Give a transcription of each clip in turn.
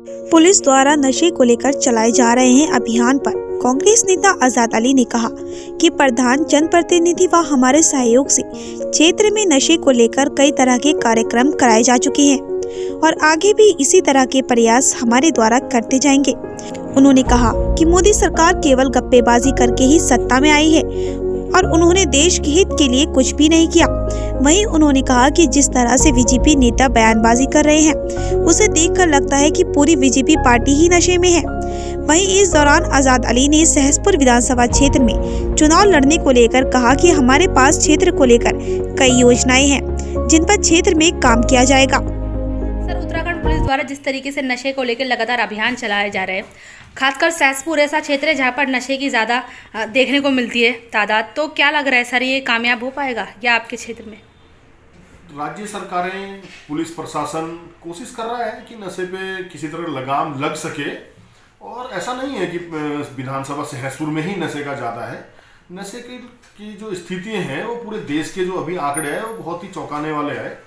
Police द्वारा नशे को लेकर चलाए जा रहे हैं अभियान पर कांग्रेस नेता आजाद अली ने कहा कि प्रधान जनप्रतिनिधि व हमारे सहयोग से क्षेत्र में नशे को लेकर कई तरह के कार्यक्रम कराए जा चुके हैं और आगे भी इसी तरह के प्रयास हमारे द्वारा करते जाएंगे। उन्होंने कहा कि मोदी सरकार केवल गप्पेबाजी करके ही सत्ता में आई है और उन्होंने देश के हित के लिए कुछ भी नहीं किया। वहीं उन्होंने कहा कि जिस तरह से बीजेपी नेता बयानबाजी कर रहे हैं उसे देखकर लगता है कि पूरी बीजेपी पार्टी ही नशे में है। वहीं इस दौरान आजाद अली ने सहसपुर विधानसभा क्षेत्र में चुनाव लड़ने को लेकर कहा कि हमारे पास क्षेत्र को लेकर कई योजनाएं हैं जिन पर क्षेत्र में काम किया जाएगा। सर, उत्तराखंड पुलिस द्वारा जिस तरीके से नशे को लेकर लगातार अभियान चलाए जा रहे हैं, खासकर सहसपुर ऐसा क्षेत्र है जहाँ पर नशे की ज़्यादा देखने को मिलती है तादाद, तो क्या लग रहा है सर, ये कामयाब हो पाएगा या आपके क्षेत्र में? राज्य सरकारें, पुलिस प्रशासन कोशिश कर रहा है कि नशे पे किसी तरह लगाम लग सके। और ऐसा नहीं है कि विधानसभा सहसपुर में ही नशे का ज़्यादा है। नशे की जो स्थितियाँ हैं वो पूरे देश के जो अभी आंकड़े हैं वो बहुत ही चौंकाने वाले हैं।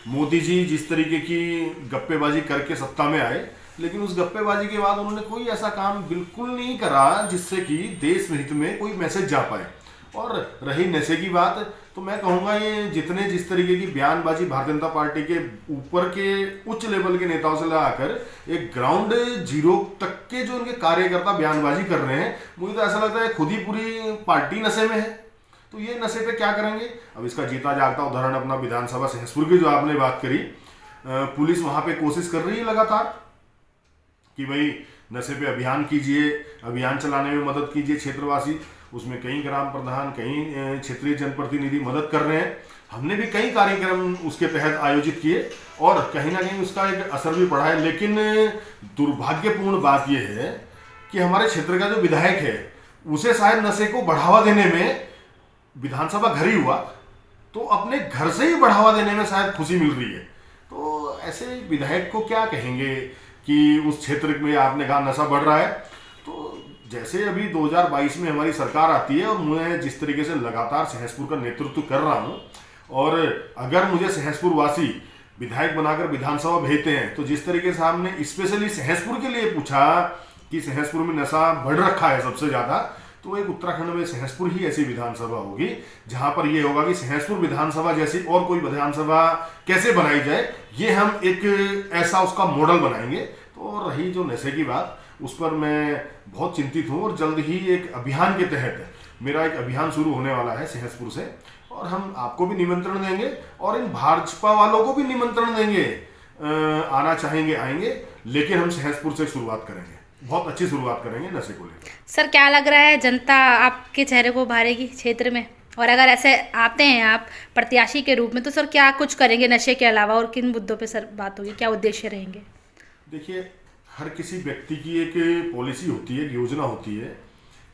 मोदी जी जिस तरीके की गप्पेबाजी करके सत्ता में आए, लेकिन उस गप्पेबाजी के बाद उन्होंने कोई ऐसा काम बिल्कुल नहीं करा जिससे कि देश हित में कोई मैसेज जा पाए। और रही नशे की बात, तो मैं कहूँगा ये जिस तरीके की बयानबाजी भारतीय जनता पार्टी के ऊपर के उच्च लेवल के नेताओं से लगाकर एक ग्राउंड जीरो तक के जो उनके कार्यकर्ता बयानबाजी कर रहे हैं, मुझे तो ऐसा लगता है खुद ही पूरी पार्टी नशे में है। तो ये नशे पे क्या करेंगे? अब इसका जीता जागता उदाहरण अपना विधानसभा सहसपुर की जो आपने बात करी, पुलिस वहाँ पे कोशिश कर रही है लगातार कि भाई नशे पे अभियान कीजिए, अभियान चलाने में मदद कीजिए क्षेत्रवासी। उसमें कई ग्राम प्रधान, कई क्षेत्रीय जनप्रतिनिधि मदद कर रहे हैं। हमने भी कई कार्यक्रम उसके तहत आयोजित किए और कहीं ना कहीं उसका एक असर भी पड़ा है। लेकिन दुर्भाग्यपूर्ण बात यह है कि हमारे क्षेत्र का जो विधायक है उसे शायद नशे को बढ़ावा देने में, विधानसभा घर ही हुआ तो अपने घर से ही बढ़ावा देने में शायद खुशी मिल रही है। तो ऐसे विधायक को क्या कहेंगे कि उस क्षेत्र में आपने कहा नशा बढ़ रहा है। तो जैसे अभी 2022 में हमारी सरकार आती है और मैं जिस तरीके से लगातार सहसपुर का नेतृत्व कर रहा हूँ, और अगर मुझे सहसपुर वासी विधायक बनाकर विधानसभा भेजते हैं तो जिस तरीके से हमने स्पेशली सहसपुर के लिए पूछा कि सहसपुर में नशा बढ़ रखा है सबसे ज़्यादा, तो एक उत्तराखंड में सहसपुर ही ऐसी विधानसभा होगी जहां पर यह होगा कि सहसपुर विधानसभा जैसी और कोई विधानसभा कैसे बनाई जाए, ये हम एक ऐसा उसका मॉडल बनाएंगे। तो रही जो नशे की बात, उस पर मैं बहुत चिंतित हूँ और जल्द ही एक अभियान के तहत मेरा एक अभियान शुरू होने वाला है सहसपुर से, और हम आपको भी निमंत्रण देंगे और इन भाजपा वालों को भी निमंत्रण देंगे। आना चाहेंगे आएंगे, लेकिन हम सहसपुर से शुरुआत करेंगे, बहुत अच्छी शुरुआत करेंगे नशे को लेकर। सर, क्या लग रहा है, जनता आपके चेहरे को उभारेगी क्षेत्र में? और अगर ऐसे आते हैं आप प्रत्याशी के रूप में, तो सर क्या कुछ करेंगे नशे के अलावा, और किन मुद्दों पे सर बात होगी, क्या उद्देश्य रहेंगे? देखिए, हर किसी व्यक्ति की एक पॉलिसी होती है, एक योजना होती है,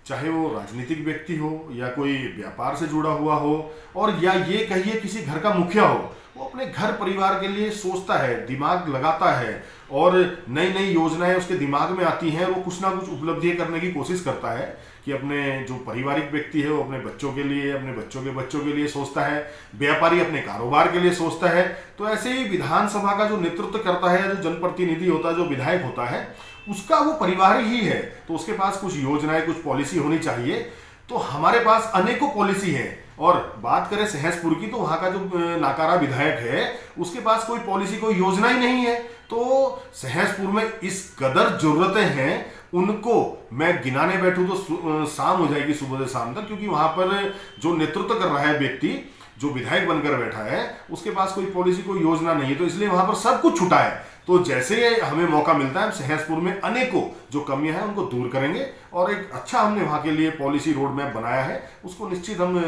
चाहे वो राजनीतिक व्यक्ति हो या कोई व्यापार से जुड़ा हुआ हो, और या ये कहिए किसी घर का मुखिया हो, वो अपने घर परिवार के लिए सोचता है, दिमाग लगाता है और नई नई योजनाएं उसके दिमाग में आती हैं। वो कुछ ना कुछ उपलब्धियां करने की कोशिश करता है कि अपने जो पारिवारिक व्यक्ति है वो अपने बच्चों के लिए, अपने बच्चों के लिए सोचता है, व्यापारी अपने कारोबार के लिए सोचता है। तो ऐसे ही विधानसभा का जो नेतृत्व करता है, जो जनप्रतिनिधि होता है, जो विधायक होता है, उसका वो परिवार ही है। तो उसके पास कुछ योजनाएं, कुछ पॉलिसी होनी चाहिए। तो हमारे पास अनेकों पॉलिसी है। और बात करें सहसपुर की, तो वहां का जो नाकारा विधायक है उसके पास कोई पॉलिसी, कोई योजना ही नहीं है। तो सहसपुर में इस कदर जरूरतें हैं, उनको मैं गिनाने बैठूं तो शाम हो जाएगी, सुबह से शाम तक, क्योंकि वहां पर जो नेतृत्व कर रहा है व्यक्ति, जो विधायक बनकर बैठा है, उसके पास कोई पॉलिसी, कोई योजना नहीं है। तो इसलिए वहां पर सब कुछ छुटा है। तो जैसे हमें मौका मिलता है, हम सहसपुर में अनेकों जो कमियां हैं उनको दूर करेंगे और एक अच्छा हमने वहां के लिए पॉलिसी रोड मैप बनाया है, उसको निश्चित हम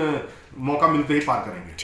मौका मिलते ही पार करेंगे।